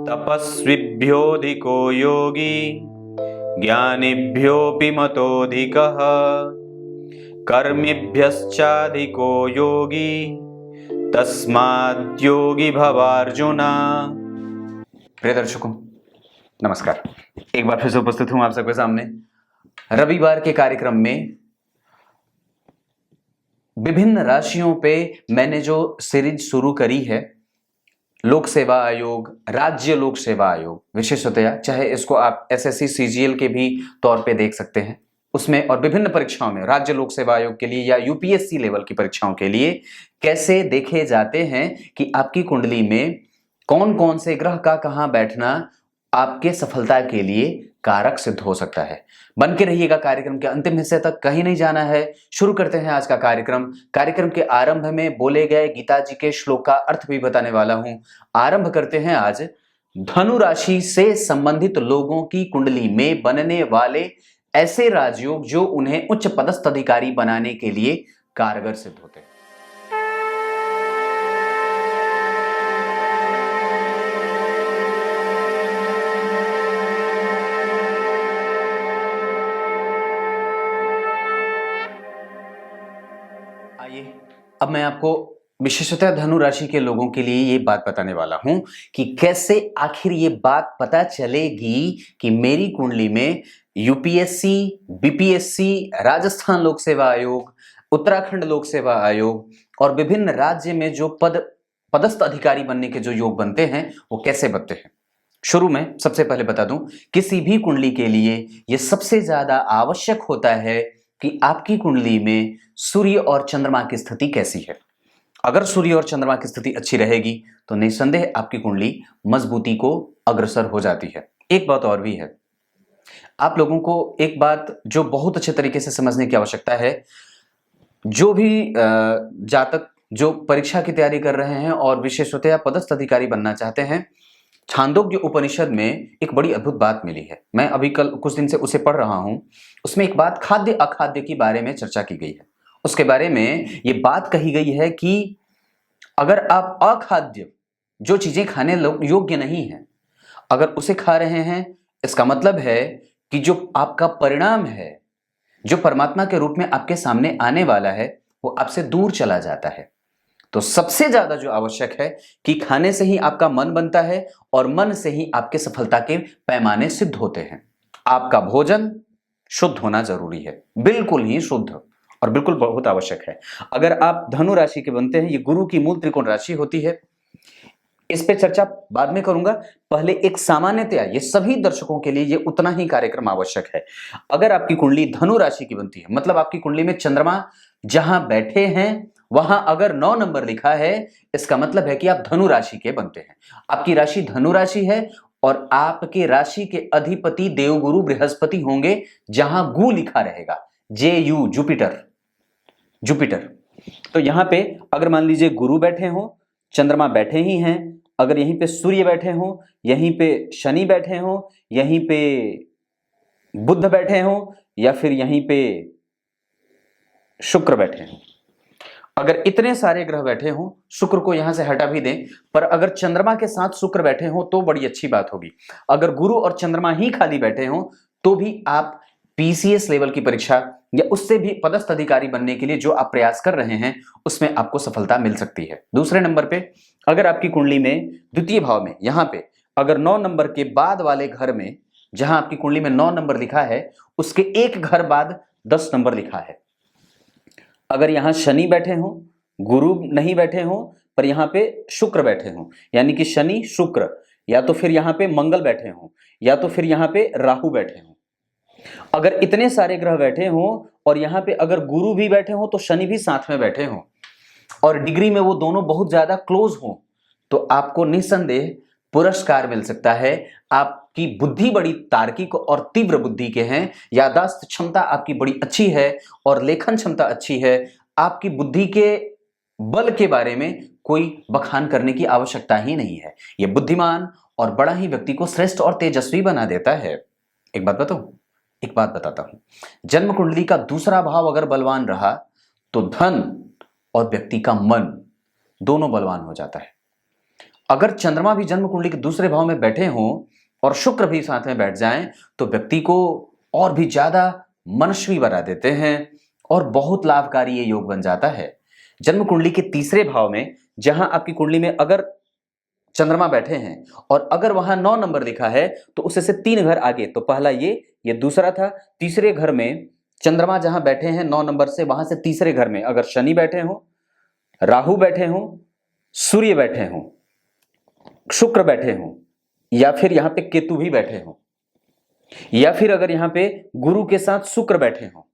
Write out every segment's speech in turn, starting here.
तपस्विभ्योऽधिको योगी ज्ञानिभ्योऽपि मतोऽधिकः कर्मिभ्यश्चाधिको योगी तस्माद्योगी भवार्जुन। प्रिय दर्शकों नमस्कार, एक बार फिर से उपस्थित हूं आप सबके सामने रविवार के कार्यक्रम में। विभिन्न राशियों पे मैंने जो सीरीज शुरू करी है, लोक सेवा आयोग, राज्य लोक सेवा आयोग विशेषतया, चाहे इसको आप एसएससी सीजीएल के भी तौर पे देख सकते हैं, उसमें और विभिन्न परीक्षाओं में राज्य लोक सेवा आयोग के लिए या यूपीएससी लेवल की परीक्षाओं के लिए कैसे देखे जाते हैं कि आपकी कुंडली में कौन कौन से ग्रह का कहां बैठना आपके सफलता के लिए कारक सिद्ध हो सकता है। बन के रहिएगा कार्यक्रम के अंतिम हिस्से तक, कहीं नहीं जाना है। शुरू करते हैं आज का कार्यक्रम। कार्यक्रम के आरंभ में बोले गए गीता जी के श्लोक का अर्थ भी बताने वाला हूं। आरंभ करते हैं आज धनु राशि से संबंधित लोगों की कुंडली में बनने वाले ऐसे राजयोग जो उन्हें उच्च पदस्थ अधिकारी बनाने के लिए कारगर सिद्ध होते हैं। आइए अब मैं आपको विशेषतः धनु राशि के लोगों के लिए ये बात बताने वाला हूं कि कैसे आखिर ये बात पता चलेगी कि मेरी कुंडली में यूपीएससी, बीपीएससी, राजस्थान लोक सेवा आयोग, उत्तराखंड लोक सेवा आयोग और विभिन्न राज्य में जो पदस्थ अधिकारी बनने के जो योग बनते हैं वो कैसे बनते हैं। शुरू में सबसे पहले बता दूं, किसी भी कुंडली के लिए यह सबसे ज्यादा आवश्यक होता है कि आपकी कुंडली में सूर्य और चंद्रमा की स्थिति कैसी है। अगर सूर्य और चंद्रमा की स्थिति अच्छी रहेगी तो निस्संदेह आपकी कुंडली मजबूती को अग्रसर हो जाती है। एक बात और भी है, आप लोगों को एक बात जो बहुत अच्छे तरीके से समझने की आवश्यकता है। जो भी जातक जो परीक्षा की तैयारी कर रहे हैं और विशेषतया पदस्थ अधिकारी बनना चाहते हैं, छांदोग्य उपनिषद में एक बड़ी अद्भुत बात मिली है। मैं अभी कल कुछ दिन से उसे पढ़ रहा हूं। उसमें एक बात खाद्य अखाद्य के बारे में चर्चा की गई है। उसके बारे में ये बात कही गई है कि अगर आप अखाद्य जो चीजें खाने योग्य नहीं है, अगर उसे खा रहे हैं, इसका मतलब है कि जो आपका परिणाम है, जो परमात्मा के रूप में आपके सामने आने वाला है, वो आपसे दूर चला जाता है। तो सबसे ज्यादा जो आवश्यक है कि खाने से ही आपका मन बनता है और मन से ही आपके सफलता के पैमाने सिद्ध होते हैं। आपका भोजन शुद्ध होना जरूरी है, बिल्कुल ही शुद्ध, और बिल्कुल बहुत आवश्यक है। अगर आप धनु राशि के बनते हैं, ये गुरु की मूल त्रिकोण राशि होती है। इस पे चर्चा बाद में करूंगा। पहले एक सामान्यतया ये सभी दर्शकों के लिए ये उतना ही कार्यक्रम आवश्यक है। अगर आपकी कुंडली धनु राशि की बनती है, मतलब आपकी कुंडली में चंद्रमा जहां बैठे हैं वहां अगर 9 नंबर लिखा है, इसका मतलब है कि आप धनु राशि के बनते हैं। आपकी राशि धनु राशि है और आपके राशि के अधिपति देवगुरु बृहस्पति होंगे जहां गु लिखा रहेगा, JU, जुपिटर। तो यहां पे अगर मान लीजिए गुरु बैठे हो, चंद्रमा बैठे ही हैं, अगर यहीं पे सूर्य बैठे हो, यहीं पे शनि बैठे हो, यहीं पे बुध बैठे हो, या फिर यहीं पे शुक्र बैठे हो, अगर इतने सारे ग्रह बैठे हो, शुक्र को यहां से हटा भी दें, पर अगर चंद्रमा के साथ शुक्र बैठे हो तो बड़ी अच्छी बात होगी। अगर गुरु और चंद्रमा ही खाली बैठे हो तो भी आप पीसीएस लेवल की परीक्षा या उससे भी पदस्थ अधिकारी बनने के लिए जो आप प्रयास कर रहे हैं उसमें आपको सफलता मिल सकती है। दूसरे नंबर पे, अगर आपकी कुंडली में द्वितीय भाव में यहां पे अगर 9 नंबर के बाद वाले घर में, जहां आपकी कुंडली में 9 नंबर लिखा है, उसके एक घर बाद 10 नंबर लिखा है, अगर यहां शनि बैठे हो, गुरु नहीं बैठे हो, पर यहां पे शुक्र बैठे हो, यानी कि शनि शुक्र, या तो फिर यहां पे मंगल बैठे हो, या तो फिर यहां पे राहु बैठे हो, अगर इतने सारे ग्रह बैठे हो और यहां पे अगर गुरु भी बैठे हो तो शनि भी साथ में बैठे हो और डिग्री में वो दोनों बहुत ज्यादा क्लोज हो, तो आपको निस्संदेह पुरस्कार मिल सकता है। आपकी बुद्धि बड़ी तार्किक और तीव्र बुद्धि के हैं, याददाश्त क्षमता आपकी बड़ी अच्छी है और लेखन क्षमता अच्छी है। आपकी बुद्धि के बल के बारे में कोई बखान करने की आवश्यकता ही नहीं है। यह बुद्धिमान और बड़ा ही व्यक्ति को श्रेष्ठ और तेजस्वी बना देता है। एक बात बताता हूं, जन्म कुंडली का दूसरा भाव अगर बलवान रहा तो धन और व्यक्ति का मन दोनों बलवान हो जाता है। अगर चंद्रमा भी जन्म कुंडली के दूसरे भाव में बैठे हों और शुक्र भी साथ में बैठ जाएं तो व्यक्ति को और भी ज्यादा मनस्वी बना देते हैं और बहुत लाभकारी ये योग बन जाता है। जन्म कुंडली के तीसरे भाव में जहां आपकी कुंडली में अगर चंद्रमा बैठे हैं और अगर वहां 9 नंबर लिखा है तो उससे से 3 घर आगे, तो पहला ये दूसरा था, तीसरे घर में चंद्रमा जहां बैठे हैं 9 नंबर से, वहां से तीसरे घर में अगर शनि बैठे हो, राहु बैठे हो, सूर्य बैठे हो, शुक्र बैठे हो, या फिर यहां पे केतु भी बैठे हो, या फिर अगर यहां पे गुरु के साथ शुक्र बैठे हो।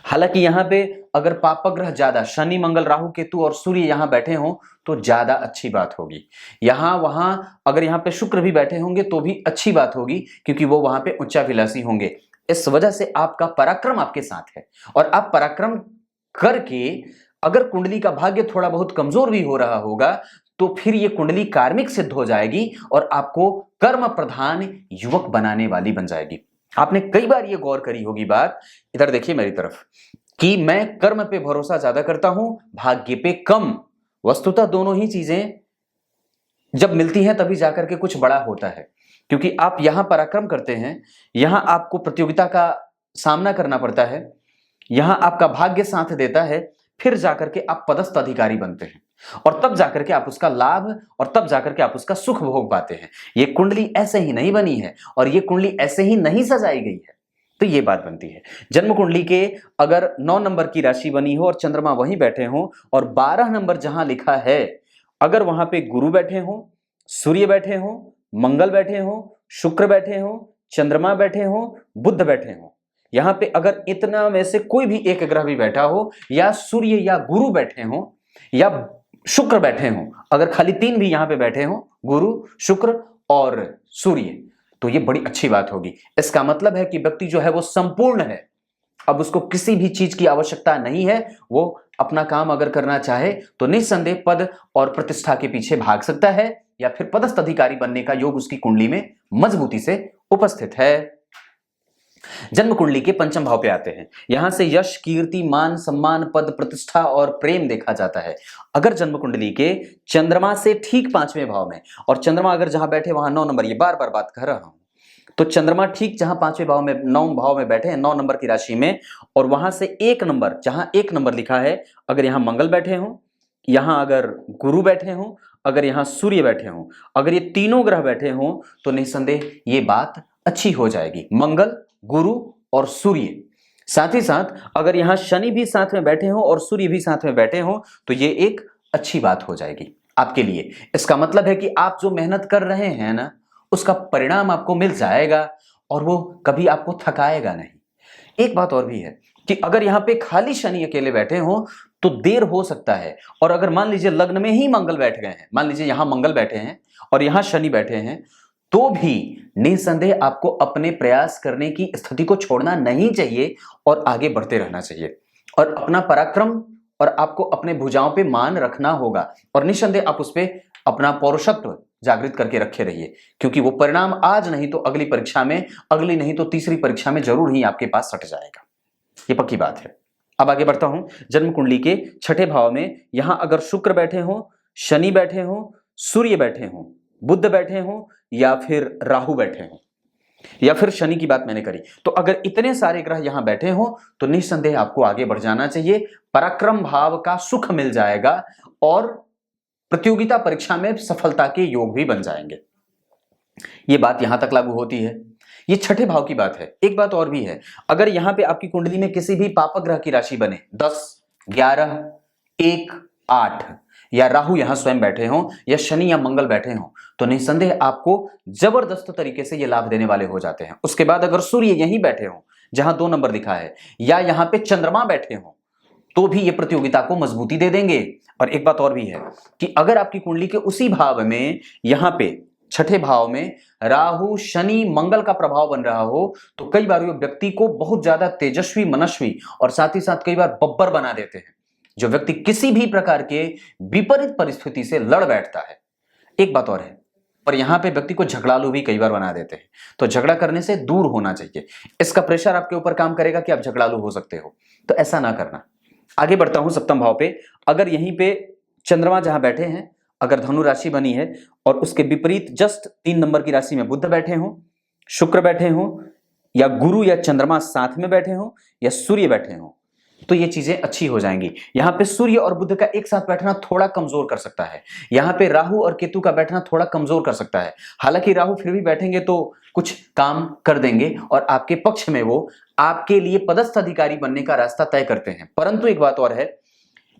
हालांकि यहां पे अगर पापग्रह ज्यादा शनि मंगल राहु केतु और सूर्य यहां बैठे हो तो ज्यादा अच्छी बात होगी। यहां वहां अगर यहां पे शुक्र भी बैठे होंगे तो भी अच्छी बात होगी, क्योंकि वो वहां पे उच्चाभिलाषी होंगे। इस वजह से आपका पराक्रम आपके साथ है और आप पराक्रम करके अगर कुंडली का भाग्य थोड़ा बहुत कमजोर भी हो रहा होगा तो फिर ये कुंडली कार्मिक सिद्ध हो जाएगी और आपको कर्म प्रधान युवक बनाने वाली बन जाएगी। आपने कई बार ये गौर करी होगी बात, इधर देखिए मेरी तरफ, कि मैं कर्म पे भरोसा ज्यादा करता हूं, भाग्य पे कम। वस्तुतः दोनों ही चीजें जब मिलती हैं तभी जाकर के कुछ बड़ा होता है, क्योंकि आप यहां पराक्रम करते हैं, यहां आपको प्रतियोगिता का सामना करना पड़ता है, यहां आपका भाग्य साथ देता है, फिर जाकर के आप पदस्थ अधिकारी बनते हैं और तब जाकर के आप उसका लाभ और तब जाकर के आप उसका सुख भोग पाते हैं। ये कुंडली ऐसे ही नहीं बनी है और ये कुंडली ऐसे ही नहीं सजाई गई है। तो ये बात बनती है। जन्म कुंडली के अगर 9 नंबर की राशि बनी हो और चंद्रमा वहीं बैठे हो और 12 नंबर जहां लिखा है, अगर वहां पे गुरु बैठे हो, सूर्य बैठे हो, मंगल बैठे हो, शुक्र बैठे हो, चंद्रमा बैठे हो, बुध बैठे हो, यहां पे अगर इतना में से कोई भी एक ग्रह भी बैठा हो, या सूर्य या गुरु बैठे हो या शुक्र बैठे हो, अगर खाली 3 भी यहां पे बैठे हो, गुरु शुक्र और सूर्य, तो ये बड़ी अच्छी बात होगी। इसका मतलब है कि व्यक्ति जो है वो संपूर्ण है, अब उसको किसी भी चीज की आवश्यकता नहीं है। वो अपना काम अगर करना चाहे तो निस्संदेह पद और प्रतिष्ठा के पीछे भाग सकता है या फिर पदस्थ अधिकारी बनने का योग उसकी कुंडली में मजबूती से उपस्थित है। जन्म कुंडली के पंचम भाव पे आते हैं। यहां से यश कीर्ति मान सम्मान पद प्रतिष्ठा और प्रेम देखा जाता है। अगर जन्म कुंडली के चंद्रमा से ठीक 5वें भाव में, और चंद्रमा अगर जहां बैठे वहां 9 नंबर, ये बार बार बात कर रहा हूं, तो चंद्रमा ठीक जहां 5वें भाव में 9 भाव में बैठे हैं 9 नंबर की राशि में, और वहां से 1 नंबर जहां 1 नंबर लिखा है, अगर यहां मंगल बैठे हो, यहां अगर गुरु बैठे हो, अगर यहां सूर्य बैठे हो, अगर ये तीनों ग्रह बैठे हो तो निस्संदेह ये बात अच्छी हो जाएगी। मंगल गुरु और सूर्य, साथ ही साथ अगर यहां शनि भी साथ में बैठे हो और सूर्य भी साथ में बैठे हो तो ये एक अच्छी बात हो जाएगी आपके लिए। इसका मतलब है कि आप जो मेहनत कर रहे हैं ना, उसका परिणाम आपको मिल जाएगा और वो कभी आपको थकाएगा नहीं। एक बात और भी है कि अगर यहां पे खाली शनि अकेले बैठे हो तो देर हो सकता है, और अगर मान लीजिए लग्न में ही मंगल बैठ गए हैं, मान लीजिए यहां मंगल बैठे हैं और यहां शनि बैठे हैं, तो भी निसंदेह आपको अपने प्रयास करने की स्थिति को छोड़ना नहीं चाहिए और आगे बढ़ते रहना चाहिए और अपना पराक्रम और आपको अपने भुजाओं पे मान रखना होगा, और निसंदेह आप उस पर अपना पौरुषत्व जागृत करके रखे रहिए, क्योंकि वो परिणाम आज नहीं तो अगली परीक्षा में, अगली नहीं तो तीसरी परीक्षा में जरूर ही आपके पास सट जाएगा। ये पक्की बात है। अब आगे बढ़ता हूं। जन्म कुंडली के 6ठे भाव में यहां अगर शुक्र बैठे हो, शनि बैठे हो, सूर्य बैठे हो, बुध बैठे हो या फिर राहु बैठे हो, या फिर शनि की बात मैंने करी, तो अगर इतने सारे ग्रह यहां बैठे हो तो निस्संदेह आपको आगे बढ़ जाना चाहिए। पराक्रम भाव का सुख मिल जाएगा और प्रतियोगिता परीक्षा में सफलता के योग भी बन जाएंगे। ये बात यहां तक लागू होती है। ये 6ठे भाव की बात है। एक बात और भी है, अगर यहां पे आपकी कुंडली में किसी भी पापग्रह की राशि बने 10, 11, 1, 8, या राहु यहां स्वयं बैठे हो या शनि या मंगल बैठे हो, तो निसंदेह आपको जबरदस्त तरीके से ये लाभ देने वाले हो जाते हैं। उसके बाद अगर सूर्य यहीं बैठे हो जहां 2 नंबर लिखा है, या यहां पे चंद्रमा बैठे हो, तो भी ये प्रतियोगिता को मजबूती दे देंगे। और एक बात और भी है कि अगर आपकी कुंडली के उसी भाव में यहां पे 6ठे भाव में राहु शनि मंगल का प्रभाव बन रहा हो, तो कई बार ये व्यक्ति को बहुत ज्यादा तेजस्वी मनस्वी और साथ ही साथ कई बार बब्बर बना देते हैं। जो व्यक्ति किसी भी प्रकार के विपरीत परिस्थिति से लड़ बैठता है, एक बात और है, पर यहां पे व्यक्ति को झगड़ालू भी कई बार बना देते हैं। तो झगड़ा करने से दूर होना चाहिए। इसका प्रेशर आपके ऊपर काम करेगा कि आप झगड़ालू हो सकते हो, तो ऐसा ना करना। आगे बढ़ता हूं 7वें भाव पे। अगर यहीं पे चंद्रमा जहां बैठे हैं अगर धनु राशि बनी है और उसके विपरीत जस्ट 3 नंबर की राशि में बुध बैठे हों, शुक्र बैठे हों, या गुरु या चंद्रमा साथ में बैठे हों, या सूर्य बैठे हों, तो ये चीजें अच्छी हो जाएंगी। यहां पे सूर्य और बुध का एक साथ बैठना थोड़ा कमजोर कर सकता है। यहां पे राहु और केतु का बैठना थोड़ा कमजोर कर सकता है। हालांकि राहु फिर भी बैठेंगे तो कुछ काम कर देंगे और आपके पक्ष में वो आपके लिए पदस्थ अधिकारी बनने का रास्ता तय करते हैं। परंतु एक बात और है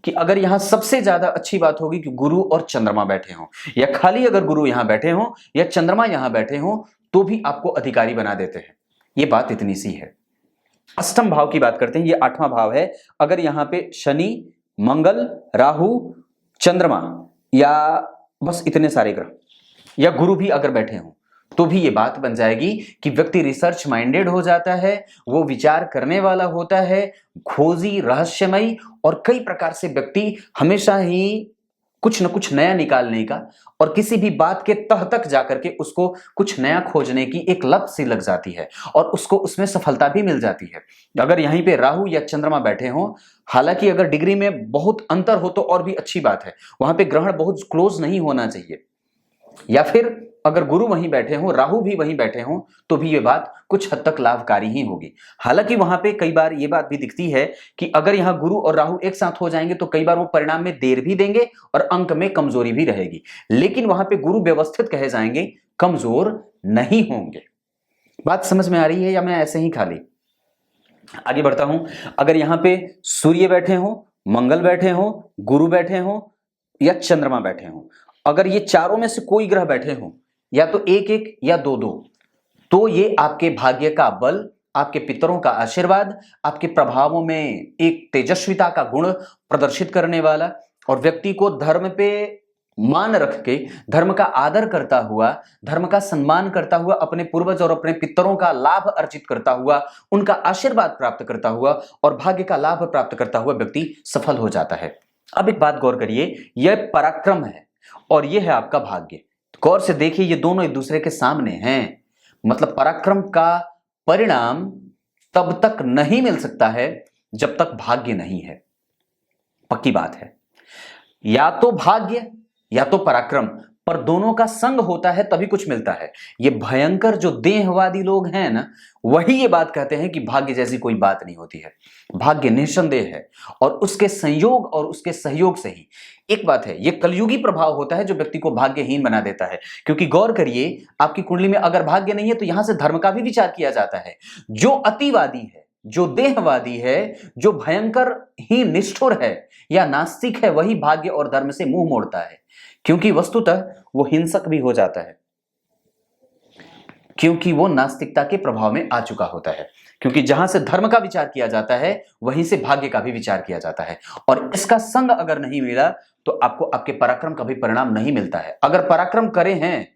कि अगर यहां सबसे ज्यादा अच्छी बात होगी कि गुरु और चंद्रमा बैठे हों, या खाली अगर गुरु यहां बैठे हों या चंद्रमा यहां बैठे हों तो भी आपको अधिकारी बना देते हैं। ये बात इतनी सी है। अष्टम भाव की बात करते हैं, ये 8वां भाव है। अगर यहां पे शनि, मंगल, राहु, चंद्रमा या बस इतने सारे ग्रह या गुरु भी अगर बैठे हों तो भी ये बात बन जाएगी कि व्यक्ति रिसर्च माइंडेड हो जाता है, वो विचार करने वाला होता है, खोजी, रहस्यमयी, और कई प्रकार से व्यक्ति हमेशा ही कुछ न कुछ नया निकालने का और किसी भी बात के तह तक जाकर के उसको कुछ नया खोजने की एक लत सी लग जाती है और उसको उसमें सफलता भी मिल जाती है। अगर यहीं पे राहु या चंद्रमा बैठे हों, हालांकि अगर डिग्री में बहुत अंतर हो तो और भी अच्छी बात है, वहां पे ग्रहण बहुत क्लोज नहीं होना चाहिए, या फिर अगर गुरु वहीं बैठे हों, राहु भी वहीं बैठे हों, तो भी ये बात कुछ हद तक लाभकारी ही होगी। हालांकि वहां पे कई बार ये बात भी दिखती है कि अगर यहां गुरु और राहु एक साथ हो जाएंगे तो कई बार वो परिणाम में देर भी देंगे और अंक में कमजोरी भी रहेगी, लेकिन वहां पे गुरु व्यवस्थित कहे जाएंगे, कमजोर नहीं होंगे। बात समझ में आ रही है या मैं ऐसे ही खाली आगे बढ़ता हूं? अगर यहां पे सूर्य बैठे हों, मंगल बैठे हों, गुरु बैठे हों या चंद्रमा बैठे हों, अगर ये चारों में से कोई ग्रह बैठे हों, या तो एक एक या दो दो, तो ये आपके भाग्य का बल, आपके पितरों का आशीर्वाद, आपके प्रभावों में एक तेजस्विता का गुण प्रदर्शित करने वाला और व्यक्ति को धर्म पे मान रख के, धर्म का आदर करता हुआ, धर्म का सम्मान करता हुआ, अपने पूर्वज और अपने पितरों का लाभ अर्जित करता हुआ, उनका आशीर्वाद प्राप्त करता हुआ और भाग्य का लाभ प्राप्त करता हुआ व्यक्ति सफल हो जाता है। अब एक बात गौर करिए, यह पराक्रम है और यह है आपका भाग्य। गौर से देखिए, ये दोनों एक दूसरे के सामने हैं। मतलब पराक्रम का परिणाम तब तक नहीं मिल सकता है जब तक भाग्य नहीं है। पक्की बात है, या तो भाग्य या तो पराक्रम, पर दोनों का संग होता है तभी कुछ मिलता है। ये भयंकर जो देहवादी लोग हैं ना, वही ये बात कहते हैं कि भाग्य जैसी कोई बात नहीं होती है। भाग्य निस्संदेह है और उसके संयोग और उसके सहयोग से ही। एक बात है, ये कलयुगी प्रभाव होता है जो व्यक्ति को भाग्यहीन बना देता है। क्योंकि गौर करिए, आपकी कुंडली में अगर भाग्य नहीं है तो यहां से धर्म का भी विचार किया जाता है। जो अतिवादी है, जो देहवादी है, जो भयंकर ही निष्ठुर है या नास्तिक है, वही भाग्य और धर्म से मुंह मोड़ता है, क्योंकि वस्तुतः वो हिंसक भी हो जाता है, क्योंकि वो नास्तिकता के प्रभाव में आ चुका होता है। क्योंकि जहां से धर्म का विचार किया जाता है वहीं से भाग्य का भी विचार किया जाता है, और इसका संग अगर नहीं मिला तो आपको आपके पराक्रम का भी परिणाम नहीं मिलता है। अगर पराक्रम करे हैं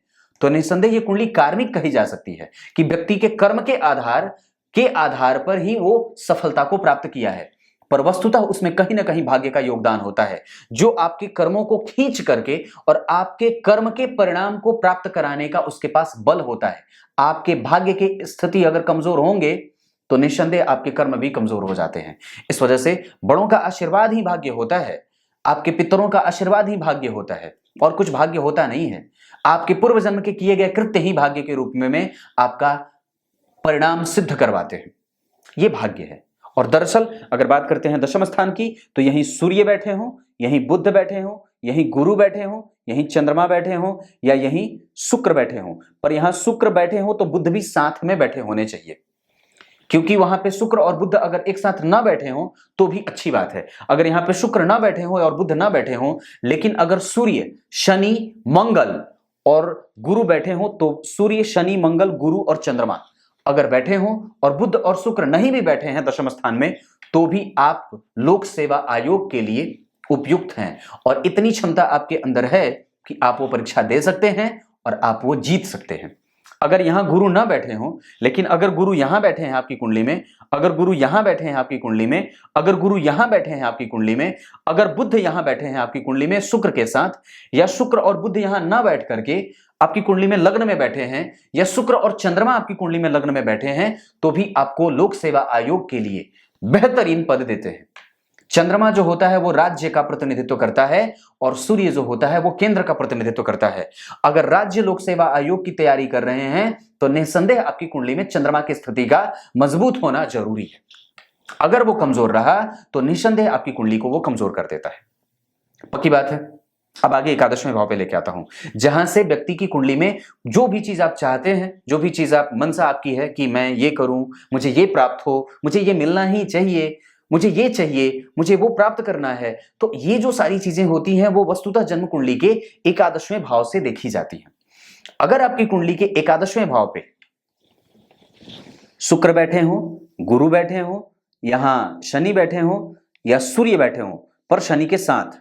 तो निस्संदेह ये कुंडली कार्मिक कही जा सकती है कि व्यक्ति के कर्म के आधार पर ही वो सफलता को प्राप्त किया है, पर वस्तुतः उसमें कहीं ना कहीं भाग्य का योगदान होता है, जो आपके कर्मों को खींच करके और आपके कर्म के परिणाम को प्राप्त कराने का उसके पास बल होता है। आपके भाग्य की स्थिति अगर कमजोर होंगे तो निस्संदेह आपके कर्म भी कमजोर हो जाते हैं। इस वजह से बड़ों का आशीर्वाद ही भाग्य होता है, आपके पितरों का आशीर्वाद ही भाग्य होता है, और कुछ भाग्य होता नहीं है। आपके पूर्व जन्म के किए गए कृत्य ही भाग्य के रूप में आपका परिणाम सिद्ध करवाते हैं। ये भाग्य है। और दरअसल अगर बात करते हैं दशम स्थान की, तो यहीं सूर्य बैठे हों, यहीं बुध बैठे हों, यहीं गुरु बैठे हों, यहीं चंद्रमा बैठे हों, या यहीं शुक्र बैठे हों, पर यहां शुक्र बैठे हों तो बुध भी साथ में बैठे होने चाहिए, क्योंकि वहां पे शुक्र और बुध अगर एक साथ ना बैठे हों तो भी अच्छी बात है। अगर यहां पे शुक्र ना बैठे हों और बुध ना बैठे हों, लेकिन अगर सूर्य, शनि, मंगल और गुरु बैठे हों, तो सूर्य, शनि, मंगल, गुरु और चंद्रमा अगर बैठे हों और बुध और शुक्र नहीं भी बैठे हैं दशम स्थान में, तो भी आप लोक सेवा आयोग के लिए उपयुक्त हैं, और इतनी क्षमता आपके अंदर है कि आप वो परीक्षा दे सकते हैं और आप वो जीत सकते हैं। अगर यहां गुरु ना बैठे हों, लेकिन अगर गुरु यहां बैठे हैं आपकी कुंडली में, अगर गुरु यहां बैठे हैं आपकी कुंडली में, अगर गुरु यहां बैठे हैं आपकी कुंडली में, अगर बुध यहां बैठे हैं आपकी कुंडली में शुक्र के साथ, या शुक्र और बुध यहां ना बैठ करके आपकी कुंडली में लग्न में बैठे हैं, या शुक्र और चंद्रमा आपकी कुंडली में लग्न में बैठे हैं, तो भी आपको लोक सेवा आयोग के लिए बेहतरीन पद देते हैं। चंद्रमा जो होता है वो राज्य का प्रतिनिधित्व करता है और सूर्य जो होता है वो केंद्र का प्रतिनिधित्व करता है। अगर राज्य लोक सेवा आयोग की तैयारी कर रहे हैं तो निस्संदेह आपकी कुंडली में चंद्रमा की स्थिति का मजबूत होना जरूरी है। अगर वो कमजोर रहा तो निस्संदेह आपकी कुंडली को वो कमजोर कर देता है। पक्की बात है। अब आगे एकादशवें भाव पे लेके आता हूं, जहां से व्यक्ति की कुंडली में जो भी चीज आप चाहते हैं, जो भी चीज आप मनसा आपकी है कि मैं ये करूं, मुझे ये प्राप्त हो, मुझे ये मिलना ही चाहिए, मुझे ये चाहिए, मुझे वो प्राप्त करना है, तो ये जो सारी चीजें होती हैं वो वस्तुतः जन्म कुंडली के एकादशवें भाव से देखी जाती हैं। अगर आपकी कुंडली के एकादशवें भाव पे शुक्र बैठे हो, गुरु बैठे हो, यहां शनि बैठे हो या सूर्य बैठे हो पर शनि के साथ,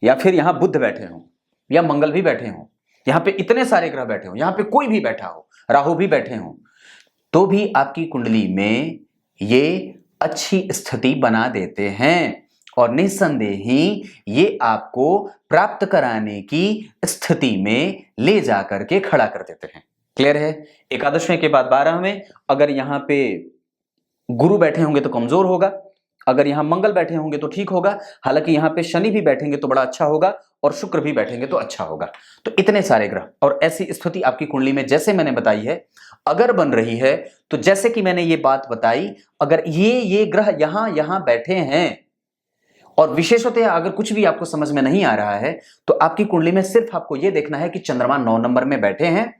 या फिर यहां बुध बैठे हो या मंगल भी बैठे हो, यहां पे इतने सारे ग्रह बैठे हो, यहां पे कोई भी बैठा हो, राहु भी बैठे हो, तो भी आपकी कुंडली में ये अच्छी स्थिति बना देते हैं और निस्संदेह ही ये आपको प्राप्त कराने की स्थिति में ले जाकर के खड़ा कर देते हैं। क्लियर है। एकादशवें के बाद 12वें, अगर यहां पे गुरु बैठे होंगे तो कमजोर होगा, अगर यहां मंगल बैठे होंगे तो ठीक होगा, हालांकि यहां पे शनि भी बैठेंगे तो बड़ा अच्छा होगा और शुक्र भी बैठेंगे तो अच्छा होगा। तो इतने सारे ग्रह और ऐसी स्थिति आपकी कुंडली में जैसे मैंने बताई है अगर बन रही है, तो जैसे कि मैंने ये बात बताई, अगर ये ग्रह यहां बैठे हैं और विशेषतः अगर कुछ भी आपको समझ में नहीं आ रहा है तो आपकी कुंडली में सिर्फ आपको यह देखना है कि चंद्रमा 9 नंबर में बैठे हैं,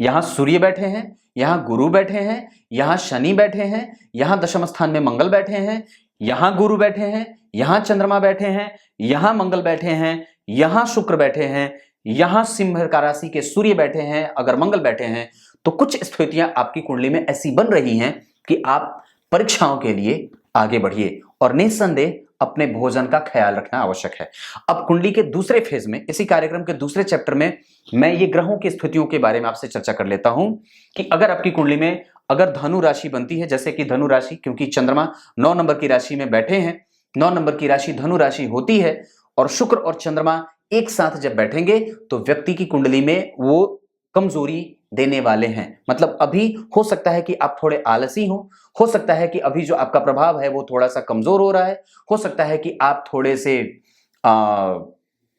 यहां सूर्य बैठे हैं, यहां गुरु बैठे हैं, यहां शनि बैठे हैं, यहां दशम स्थान में मंगल बैठे हैं, यहां गुरु बैठे हैं, यहां चंद्रमा बैठे हैं, यहां मंगल बैठे हैं, यहां शुक्र बैठे हैं, यहां सिंह का राशि के सूर्य बैठे हैं, अगर मंगल बैठे हैं, तो कुछ स्थितियां आपकी कुंडली में ऐसी बन रही हैं कि आप परीक्षाओं के लिए आगे बढ़िए और निस्संदेह अपने भोजन का ख्याल रखना आवश्यक है। अब कुंडली के दूसरे फेज में, इसी कार्यक्रम के दूसरे चैप्टर में मैं ये ग्रहों की स्थितियों के बारे में आपसे चर्चा कर लेता हूं कि अगर आपकी कुंडली में अगर धनु राशि बनती है, जैसे कि धनु राशि, क्योंकि चंद्रमा 9 नंबर की राशि में बैठे हैं, 9 नंबर की राशि धनु राशि होती है और शुक्र और चंद्रमा एक साथ जब बैठेंगे तो व्यक्ति की कुंडली में वो कमजोरी देने वाले हैं। मतलब अभी हो सकता है कि आप थोड़े आलसी हो सकता है कि अभी जो आपका प्रभाव है वो थोड़ा सा कमजोर हो रहा है, हो सकता है कि आप थोड़े से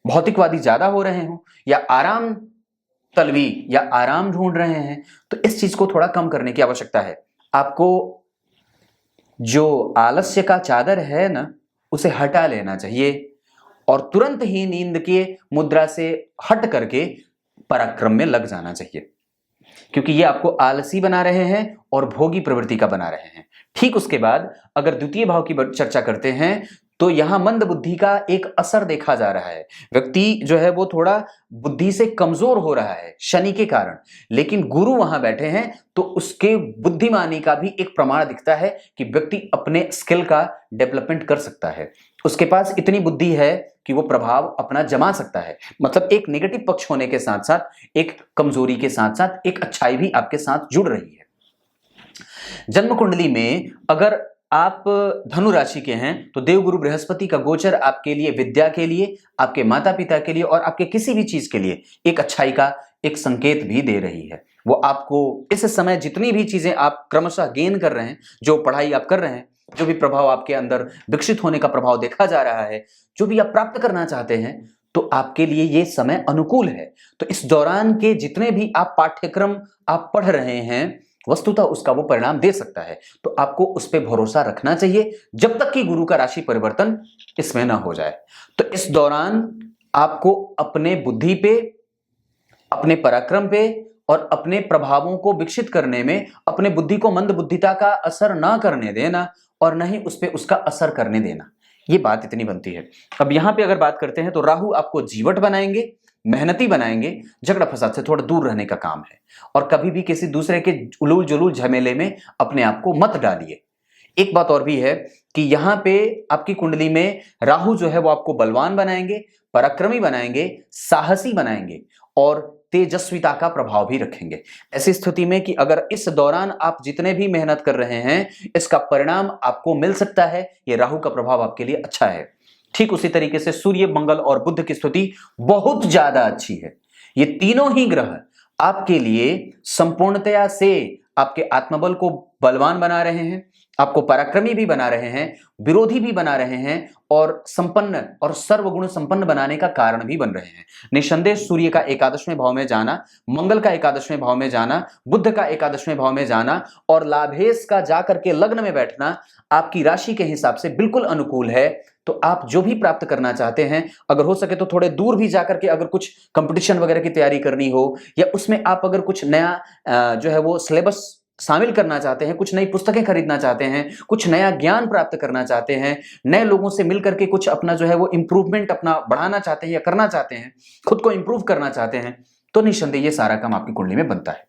भौतिकवादी ज्यादा हो रहे हो या आराम तलवी या आराम ढूंढ रहे हैं, तो इस चीज को थोड़ा कम करने की आवश्यकता है। आपको जो आलस्य का चादर है ना उसे हटा लेना चाहिए और तुरंत ही नींद के मुद्रा से हट करके पराक्रम में लग जाना चाहिए, क्योंकि ये आपको आलसी बना रहे हैं और भोगी प्रवृत्ति का बना रहे हैं। ठीक उसके बाद अगर द्वितीय भाव की चर्चा करते हैं तो यहां मंद बुद्धि का एक असर देखा जा रहा है। व्यक्ति जो है वो थोड़ा बुद्धि से कमजोर हो रहा है शनि के कारण, लेकिन गुरु वहां बैठे हैं तो उसके बुद्धिमानी का भी एक प्रमाण दिखता है कि व्यक्ति अपने स्किल का डेवलपमेंट कर सकता है। उसके पास इतनी बुद्धि है कि वो प्रभाव अपना जमा सकता है। मतलब एक नेगेटिव पक्ष होने के साथ साथ एक कमजोरी के साथ साथ एक अच्छाई भी आपके साथ जुड़ रही है। जन्म कुंडली में अगर आप धनु राशि के हैं तो देवगुरु बृहस्पति का गोचर आपके लिए विद्या के लिए, आपके माता पिता के लिए और आपके किसी भी चीज के लिए एक अच्छाई का एक संकेत भी दे रही है। वो आपको इस समय जितनी भी चीजें आप क्रमशः गेन कर रहे हैं, जो पढ़ाई आप कर रहे हैं, जो भी प्रभाव आपके अंदर विकसित होने का प्रभाव देखा जा रहा है, जो भी आप प्राप्त करना चाहते हैं, तो आपके लिए ये समय अनुकूल है। तो इस दौरान के जितने भी आप पाठ्यक्रम आप पढ़ रहे हैं वस्तुतः उसका वो परिणाम दे सकता है। तो आपको उस पर भरोसा रखना चाहिए जब तक कि गुरु का राशि परिवर्तन इसमें ना हो जाए। तो इस दौरान आपको अपने बुद्धि पे, अपने पराक्रम पे और अपने प्रभावों को विकसित करने में अपने बुद्धि को मंद बुद्धिता का असर ना करने देना और न ही उस पर उसका असर करने देना। ये बात इतनी बनती है। अब यहां पे अगर बात करते हैं तो राहु आपको जीवट बनाएंगे, मेहनती बनाएंगे, झगड़ा फसाद से थोड़ा दूर रहने का काम है और कभी भी किसी दूसरे के उलूल जुलूल झमेले में अपने आप को मत डालिए। एक बात और भी है कि यहां पे आपकी कुंडली में राहु जो है वो आपको बलवान बनाएंगे, पराक्रमी बनाएंगे, साहसी बनाएंगे और तेजस्विता का प्रभाव भी रखेंगे। ऐसी स्थिति में कि अगर इस दौरान आप जितने भी मेहनत कर रहे हैं इसका परिणाम आपको मिल सकता है, ये राहु का प्रभाव आपके लिए अच्छा है। ठीक उसी तरीके से सूर्य, मंगल और बुध की स्थिति बहुत ज्यादा अच्छी है। ये तीनों ही ग्रह आपके लिए संपूर्णतया से आपके आत्मबल को बलवान बना रहे हैं, आपको पराक्रमी भी बना रहे हैं, विरोधी भी बना रहे हैं और संपन्न और सर्वगुण संपन्न बनाने का कारण भी बन रहे हैं। निसंदेह सूर्य का एकादशवें भाव में जाना, मंगल का एकादशवें भाव में जाना, बुध का एकादशवें भाव में जाना और लाभेश का जाकर के लग्न में बैठना आपकी राशि के हिसाब से बिल्कुल अनुकूल है। तो आप जो भी प्राप्त करना चाहते हैं, अगर हो सके तो थोड़े दूर भी जाकर के अगर कुछ कंपटीशन वगैरह की तैयारी करनी हो, या उसमें आप अगर कुछ नया जो है वो सिलेबस शामिल करना चाहते हैं, कुछ नई पुस्तकें खरीदना चाहते हैं, कुछ नया ज्ञान प्राप्त करना चाहते हैं, नए लोगों से मिलकर के कुछ अपना जो है वो इंप्रूवमेंट अपना बढ़ाना चाहते हैं या करना चाहते हैं, खुद को इंप्रूव करना चाहते हैं, तो निसंदेह ये सारा काम आपकी कुंडली में बनता है।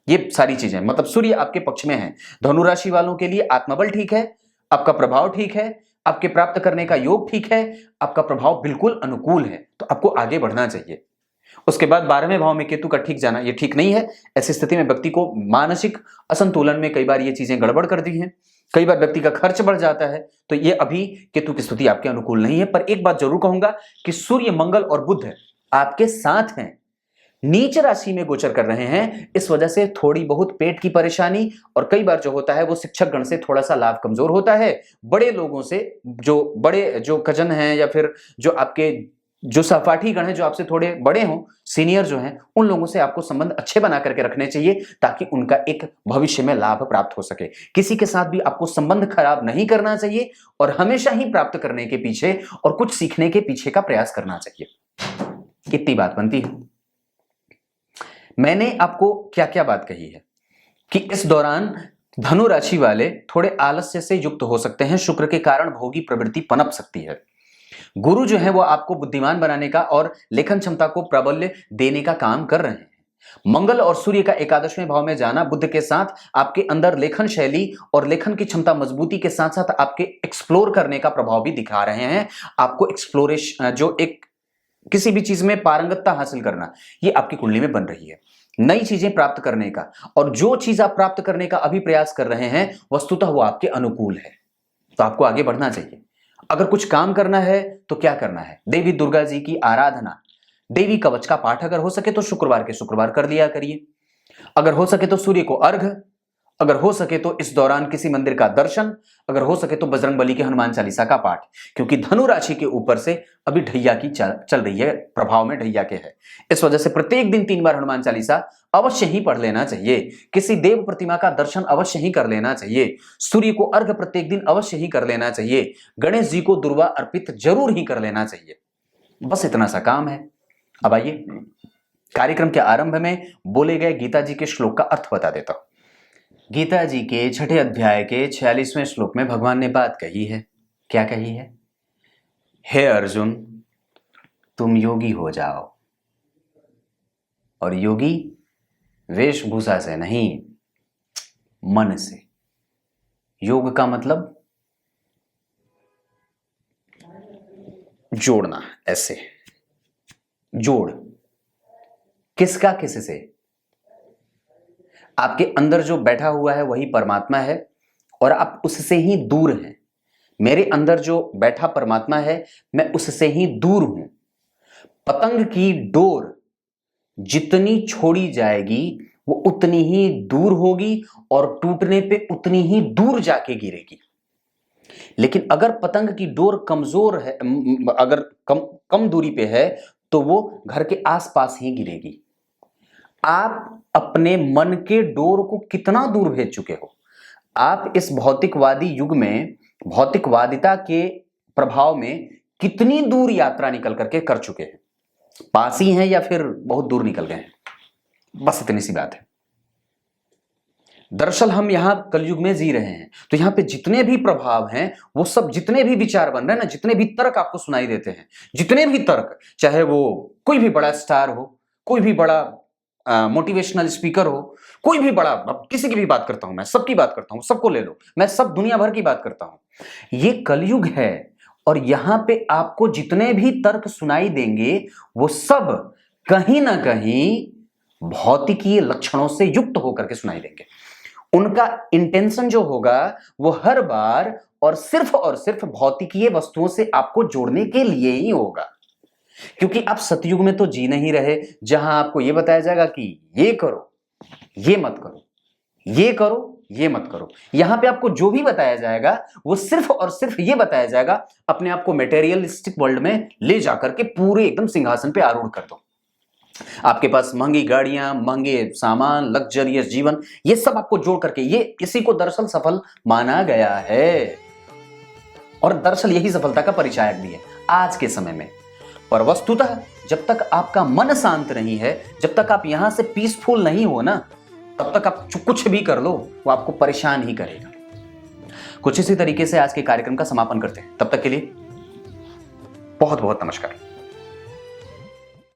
ये सारी चीजें मतलब सूर्य आपके पक्ष में है। धनु राशि वालों के लिए आत्मबल ठीक है, आपका प्रभाव ठीक है, आपके प्राप्त करने का योग ठीक है, आपका प्रभाव बिल्कुल अनुकूल है, तो आपको आगे बढ़ना चाहिए। उसके बाद 12वें भाव में केतु का ठीक जाना, ये ठीक नहीं है। ऐसी स्थिति में व्यक्ति को मानसिक असंतुलन में कई बार ये चीजें गड़बड़ कर दी हैं, कई बार व्यक्ति का खर्च बढ़ जाता है, तो ये अभी केतु की स्थिति आपके अनुकूल नहीं है। पर एक बात जरूर कहूंगा कि सूर्य, मंगल और बुध आपके साथ हैं, नीच राशि में गोचर कर रहे हैं, इस वजह से थोड़ी बहुत पेट की परेशानी और कई बार जो होता है वो शिक्षक गण से थोड़ा सा लाभ कमजोर होता है। बड़े लोगों से, जो बड़े जो कजन हैं या फिर जो आपके जो सहपाठी गण हैं, जो आपसे थोड़े बड़े हों, सीनियर जो हैं, उन लोगों से आपको संबंध अच्छे बना करके रखने चाहिए ताकि उनका एक भविष्य में लाभ प्राप्त हो सके। किसी के साथ भी आपको संबंध खराब नहीं करना चाहिए और हमेशा ही प्राप्त करने के पीछे और कुछ सीखने के पीछे का प्रयास करना चाहिए। इतनी बात बनती है। मैंने आपको क्या क्या बात कही है कि इस दौरान धनु राशि वाले थोड़े आलस्य से युक्त हो सकते हैं, शुक्र के कारण भोगी प्रवृत्ति पनप सकती है। गुरु जो है वो आपको बुद्धिमान बनाने का और लेखन क्षमता को प्राबल्य देने का काम कर रहे हैं। मंगल और सूर्य का एकादशवें भाव में जाना बुध के साथ आपके अंदर लेखन शैली और लेखन की क्षमता मजबूती के साथ साथ आपके एक्सप्लोर करने का प्रभाव भी दिखा रहे हैं। आपको एक्सप्लोरेशन जो एक किसी भी चीज में पारंगतता हासिल करना, ये आपकी कुंडली में बन रही है। नई चीजें प्राप्त करने का, और जो चीज आप प्राप्त करने का अभी प्रयास कर रहे हैं वस्तुतः वो आपके अनुकूल है, तो आपको आगे बढ़ना चाहिए। अगर कुछ काम करना है तो क्या करना है? देवी दुर्गा जी की आराधना, देवी कवच का पाठ अगर हो सके तो शुक्रवार के शुक्रवार कर लिया करिए। अगर हो सके तो सूर्य को अर्घ, अगर हो सके तो इस दौरान किसी मंदिर का दर्शन, अगर हो सके तो बजरंगबली के हनुमान चालीसा का पाठ, क्योंकि धनु राशि के ऊपर से अभी ढैया की चल रही है, प्रभाव में ढैया के है। इस वजह से प्रत्येक दिन 3 बार हनुमान चालीसा अवश्य ही पढ़ लेना चाहिए। किसी देव प्रतिमा का दर्शन अवश्य ही कर लेना चाहिए। सूर्य को अर्घ प्रत्येक दिन अवश्य ही कर लेना चाहिए। गणेश जी को दुर्वा अर्पित जरूर ही कर लेना चाहिए। बस इतना सा काम है। अब आइए कार्यक्रम के आरंभ में बोले गए गीता जी के श्लोक का अर्थ बता देता हूं। गीता जी के 6ठे अध्याय के 46वें श्लोक में भगवान ने बात कही है। क्या कही है? हे अर्जुन, तुम योगी हो जाओ, और योगी वेशभूषा से नहीं, मन से। योग का मतलब जोड़ना, ऐसे जोड़, किसका किससे? आपके अंदर जो बैठा हुआ है वही परमात्मा है और आप उससे ही दूर हैं। मेरे अंदर जो बैठा परमात्मा है, मैं उससे ही दूर हूं। पतंग की डोर जितनी छोड़ी जाएगी वो उतनी ही दूर होगी और टूटने पे उतनी ही दूर जाके गिरेगी। लेकिन अगर पतंग की डोर कमजोर है, अगर कम दूरी पे है, तो वो घर के आसपास ही गिरेगी। आप अपने मन के डोर को कितना दूर भेज चुके हो? आप इस भौतिकवादी युग में भौतिकवादिता के प्रभाव में कितनी दूर यात्रा निकल करके कर चुके हैं? पास ही हैं या फिर बहुत दूर निकल गए हैं? बस इतनी सी बात है। दरअसल हम यहां कलयुग में जी रहे हैं, तो यहां पे जितने भी प्रभाव हैं, वो सब जितने भी विचार बन रहे हैं ना, जितने भी तर्क आपको सुनाई देते हैं, जितने भी तर्क, चाहे वो कोई भी बड़ा स्टार हो, कोई भी बड़ा मोटिवेशनल स्पीकर हो, कोई भी बड़ा, किसी की भी बात करता हूं, मैं सबकी बात करता हूं, सबको ले लो, मैं सब दुनिया भर की बात करता हूं। ये कलयुग है और यहां पे आपको जितने भी तर्क सुनाई देंगे वो सब कहीं ना कहीं भौतिकीय लक्षणों से युक्त होकर के सुनाई देंगे। उनका इंटेंशन जो होगा वो हर बार और सिर्फ भौतिकीय वस्तुओं से आपको जोड़ने के लिए ही होगा। क्योंकि आप सतयुग में तो जी नहीं रहे जहां आपको यह बताया जाएगा कि ये करो, ये मत करो, ये करो, ये मत करो। यहां पे आपको जो भी बताया जाएगा वो सिर्फ और सिर्फ ये बताया जाएगा, अपने आप को मटेरियलिस्टिक वर्ल्ड में ले जाकर के पूरे एकदम सिंहासन पे आरूढ़ कर दो। आपके पास महंगी गाड़ियां, महंगे सामान, लग्जरियस जीवन, ये सब आपको जोड़ करके ये इसी को दरअसल सफल माना गया है और दरअसल यही सफलता का परिचायक भी है आज के समय में। पर वस्तुतः जब तक आपका मन शांत नहीं है, जब तक आप यहां से पीसफुल नहीं हो ना, तब तक आप कुछ भी कर लो वो आपको परेशान ही करेगा। कुछ इसी तरीके से आज के कार्यक्रम का समापन करते हैं। तब तक के लिए बहुत बहुत नमस्कार।